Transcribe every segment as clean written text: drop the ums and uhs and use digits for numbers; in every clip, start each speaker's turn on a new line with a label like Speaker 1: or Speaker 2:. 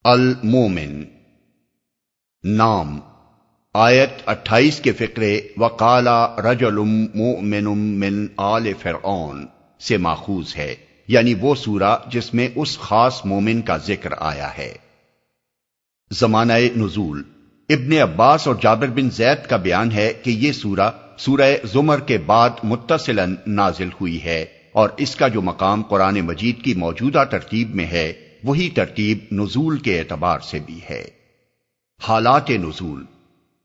Speaker 1: المومن نام آیت 28 کے فقرے وقالا رجل مؤمن من آل فرعون سے ماخوذ ہے، یعنی وہ سورہ جس میں اس خاص مومن کا ذکر آیا ہے۔ زمانہ نزول ابن عباس اور جابر بن زید کا بیان ہے کہ یہ سورہ زمر کے بعد متصلاً نازل ہوئی ہے، اور اس کا جو مقام قرآن مجید کی موجودہ ترتیب میں ہے وہی ترتیب نزول کے اعتبار سے بھی ہے۔ حالات نزول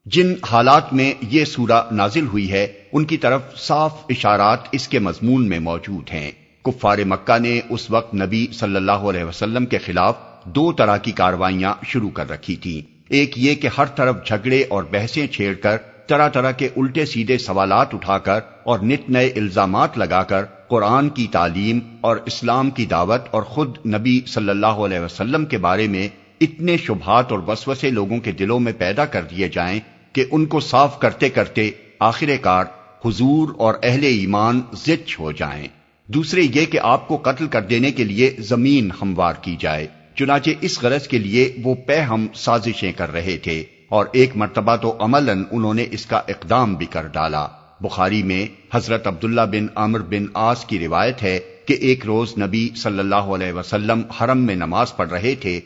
Speaker 1: جن حالات میں یہ سورہ نازل ہوئی ہے ان کی طرف صاف اشارات اس کے مضمون میں موجود ہیں۔ کفار مکہ نے اس وقت نبی صلی اللہ علیہ وسلم کے خلاف دو طرح کی کارروائیاں شروع کر رکھی تھیں۔ ایک یہ کہ ہر طرف جھگڑے اور بحثیں چھیڑ کر طرح طرح کے الٹے سیدھے سوالات اٹھا کر اور نت نئے الزامات لگا کر قرآن کی تعلیم اور اسلام کی دعوت اور خود نبی صلی اللہ علیہ وسلم کے بارے میں اتنے شبہات اور وسوسے لوگوں کے دلوں میں پیدا کر دیے جائیں کہ ان کو صاف کرتے کرتے آخر کار حضور اور اہل ایمان زچ ہو جائیں۔ دوسرے یہ کہ آپ کو قتل کر دینے کے لیے زمین ہموار کی جائے، چنانچہ اس غرض کے لیے وہ پہ ہم سازشیں کر رہے تھے، اور ایک مرتبہ تو عملاً انہوں نے اس کا اقدام بھی کر ڈالا۔ بخاری میں حضرت عبداللہ بن عمرو بن عاص کی روایت ہے کہ ایک روز نبی صلی اللہ علیہ وسلم حرم میں نماز پڑھ رہے تھے،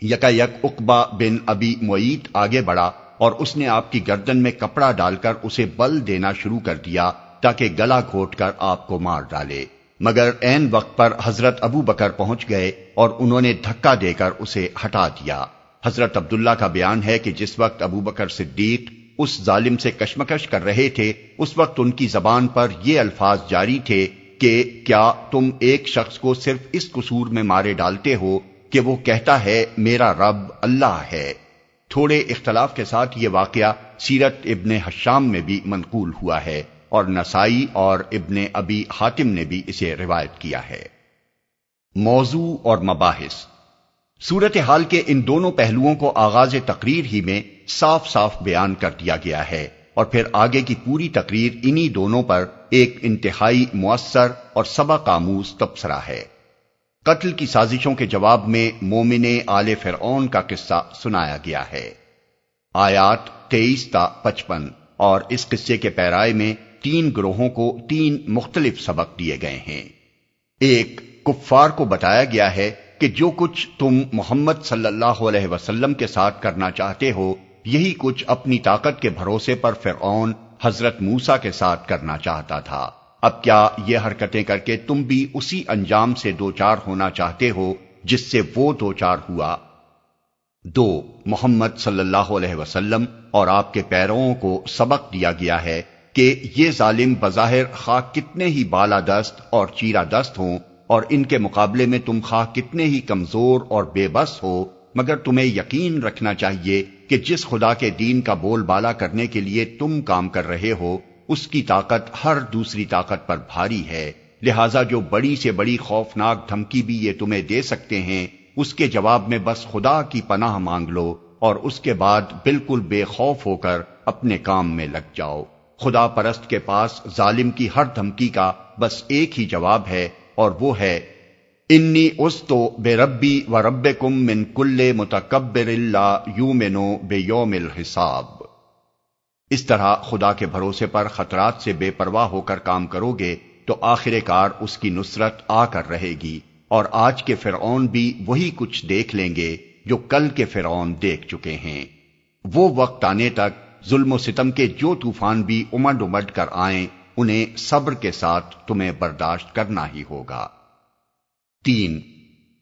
Speaker 1: یکا یک عقبہ بن ابی معیط آگے بڑھا اور اس نے آپ کی گردن میں کپڑا ڈال کر اسے بل دینا شروع کر دیا تاکہ گلا گھونٹ کر آپ کو مار ڈالے، مگر عین وقت پر حضرت ابو بکر پہنچ گئے اور انہوں نے دھکا دے کر اسے ہٹا دیا۔ حضرت عبداللہ کا بیان ہے کہ جس وقت ابو بکر صدیق اس ظالم سے کشمکش کر رہے تھے اس وقت ان کی زبان پر یہ الفاظ جاری تھے کہ کیا تم ایک شخص کو صرف اس قصور میں مارے ڈالتے ہو کہ وہ کہتا ہے میرا رب اللہ ہے۔ تھوڑے اختلاف کے ساتھ یہ واقعہ سیرت ابن حشام میں بھی منقول ہوا ہے، اور نسائی اور ابن ابی حاتم نے بھی اسے روایت کیا ہے۔ موضوع اور مباحث صورتحال کے ان دونوں پہلوؤں کو آغاز تقریر ہی میں صاف صاف بیان کر دیا گیا ہے، اور پھر آگے کی پوری تقریر انہی دونوں پر ایک انتہائی مؤثر اور سبق آموز تبصرہ ہے۔ قتل کی سازشوں کے جواب میں مومن آل فرعون کا قصہ سنایا گیا ہے۔ آیات 23 تا 55 اور اس قصے کے پیرائے میں 3 گروہوں کو 3 مختلف سبق دیے گئے ہیں۔ ایک، کفار کو بتایا گیا ہے کہ جو کچھ تم محمد صلی اللہ علیہ وسلم کے ساتھ کرنا چاہتے ہو یہی کچھ اپنی طاقت کے بھروسے پر فرعون حضرت موسیٰ کے ساتھ کرنا چاہتا تھا۔ اب کیا یہ حرکتیں کر کے تم بھی اسی انجام سے دوچار ہونا چاہتے ہو جس سے وہ دوچار ہوا؟ 2، محمد صلی اللہ علیہ وسلم اور آپ کے پیرووں کو سبق دیا گیا ہے کہ یہ ظالم بظاہر خواہ کتنے ہی بالادست اور چیرہ دست ہوں، اور ان کے مقابلے میں تم خواہ کتنے ہی کمزور اور بے بس ہو، مگر تمہیں یقین رکھنا چاہیے کہ جس خدا کے دین کا بول بالا کرنے کے لیے تم کام کر رہے ہو اس کی طاقت ہر دوسری طاقت پر بھاری ہے، لہٰذا جو بڑی سے بڑی خوفناک دھمکی بھی یہ تمہیں دے سکتے ہیں اس کے جواب میں بس خدا کی پناہ مانگ لو، اور اس کے بعد بالکل بے خوف ہو کر اپنے کام میں لگ جاؤ۔ خدا پرست کے پاس ظالم کی ہر دھمکی کا بس ایک ہی جواب ہے، اور وہ ہے انی استو بے ربی و ربکم من کل متکبر لا یؤمن بیوم الحساب۔ اس طرح خدا کے بھروسے پر خطرات سے بے پرواہ ہو کر کام کرو گے تو آخر کار اس کی نصرت آ کر رہے گی، اور آج کے فرعون بھی وہی کچھ دیکھ لیں گے جو کل کے فرعون دیکھ چکے ہیں۔ وہ وقت آنے تک ظلم و ستم کے جو طوفان بھی امڈ امڈ کر آئیں انہیں صبر کے ساتھ تمہیں برداشت کرنا ہی ہوگا۔ 3،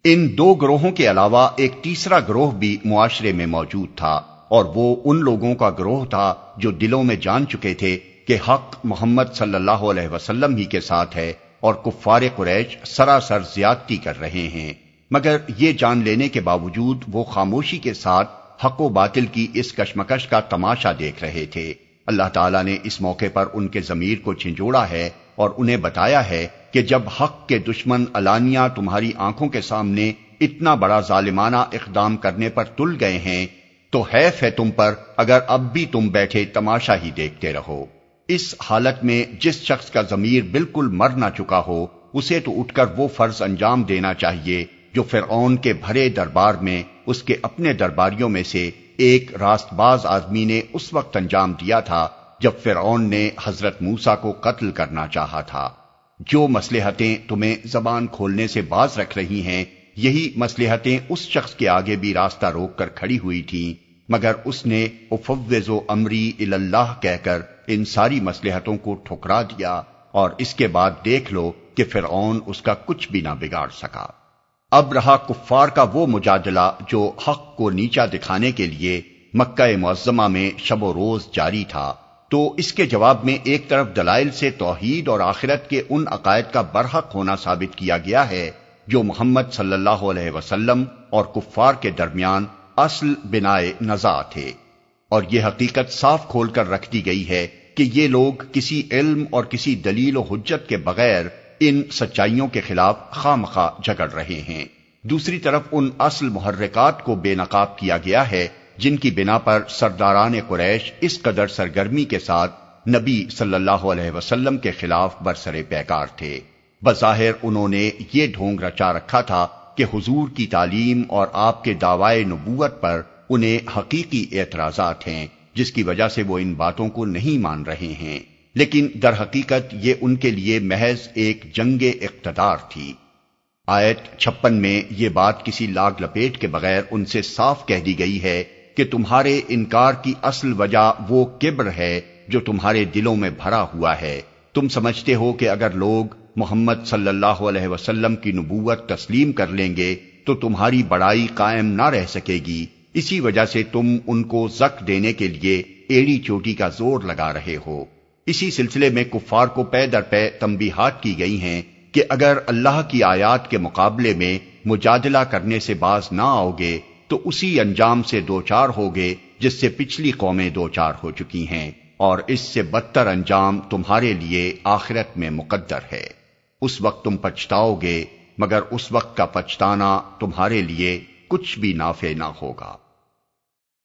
Speaker 1: ان 2 گروہوں کے علاوہ ایک تیسرا گروہ بھی معاشرے میں موجود تھا، اور وہ ان لوگوں کا گروہ تھا جو دلوں میں جان چکے تھے کہ حق محمد صلی اللہ علیہ وسلم ہی کے ساتھ ہے اور کفار قریش سراسر زیادتی کر رہے ہیں، مگر یہ جان لینے کے باوجود وہ خاموشی کے ساتھ حق و باطل کی اس کشمکش کا تماشا دیکھ رہے تھے۔ اللہ تعالیٰ نے اس موقع پر ان کے ضمیر کو جھنجھوڑا ہے اور انہیں بتایا ہے کہ جب حق کے دشمن علانیہ تمہاری آنکھوں کے سامنے اتنا بڑا ظالمانہ اقدام کرنے پر تل گئے ہیں تو حیف ہے تم پر اگر اب بھی تم بیٹھے تماشا ہی دیکھتے رہو۔ اس حالت میں جس شخص کا ضمیر بالکل مر نہ چکا ہو اسے تو اٹھ کر وہ فرض انجام دینا چاہیے جو فرعون کے بھرے دربار میں اس کے اپنے درباریوں میں سے ایک راست باز آدمی نے اس وقت انجام دیا تھا جب فرعون نے حضرت موسیٰ کو قتل کرنا چاہا تھا۔ جو مصلحتیں تمہیں زبان کھولنے سے باز رکھ رہی ہیں، یہی مصلحتیں اس شخص کے آگے بھی راستہ روک کر کھڑی ہوئی تھیں، مگر اس نے افوض امری الی اللہ کہہ کر ان ساری مصلحتوں کو ٹھکرا دیا، اور اس کے بعد دیکھ لو کہ فرعون اس کا کچھ بھی نہ بگاڑ سکا۔ اب رہا کفار کا وہ مجادلہ جو حق کو نیچا دکھانے کے لیے مکہ معظمہ میں شب و روز جاری تھا، تو اس کے جواب میں ایک طرف دلائل سے توحید اور آخرت کے ان عقائد کا برحق ہونا ثابت کیا گیا ہے جو محمد صلی اللہ علیہ وسلم اور کفار کے درمیان اصل بنائے نزاع تھے، اور یہ حقیقت صاف کھول کر رکھ دی گئی ہے کہ یہ لوگ کسی علم اور کسی دلیل و حجت کے بغیر ان سچائیوں کے خلاف خواہ جھگڑ رہے ہیں۔ دوسری طرف ان اصل محرکات کو بے نقاب کیا گیا ہے جن کی بنا پر سرداران قریش اس قدر سرگرمی کے ساتھ نبی صلی اللہ علیہ وسلم کے خلاف برسر پیکار تھے۔ بظاہر انہوں نے یہ ڈھونگ رچا رکھا تھا کہ حضور کی تعلیم اور آپ کے دعوی نبوت پر انہیں حقیقی اعتراضات ہیں، جس کی وجہ سے وہ ان باتوں کو نہیں مان رہے ہیں، لیکن در حقیقت یہ ان کے لیے محض ایک جنگ اقتدار تھی۔ آیت 56 میں یہ بات کسی لاگ لپیٹ کے بغیر ان سے صاف کہہ دی گئی ہے کہ تمہارے انکار کی اصل وجہ وہ کبر ہے جو تمہارے دلوں میں بھرا ہوا ہے۔ تم سمجھتے ہو کہ اگر لوگ محمد صلی اللہ علیہ وسلم کی نبوت تسلیم کر لیں گے تو تمہاری بڑائی قائم نہ رہ سکے گی، اسی وجہ سے تم ان کو زک دینے کے لیے ایڑی چوٹی کا زور لگا رہے ہو۔ اسی سلسلے میں کفار کو پے در پے تنبیہات کی گئی ہیں کہ اگر اللہ کی آیات کے مقابلے میں مجادلہ کرنے سے باز نہ آؤ گے تو اسی انجام سے دوچار ہوگے جس سے پچھلی قومیں دوچار ہو چکی ہیں، اور اس سے بدتر انجام تمہارے لیے آخرت میں مقدر ہے۔ اس وقت تم پچھتاؤ گے، مگر اس وقت کا پچھتانا تمہارے لیے کچھ بھی نافع نہ ہوگا۔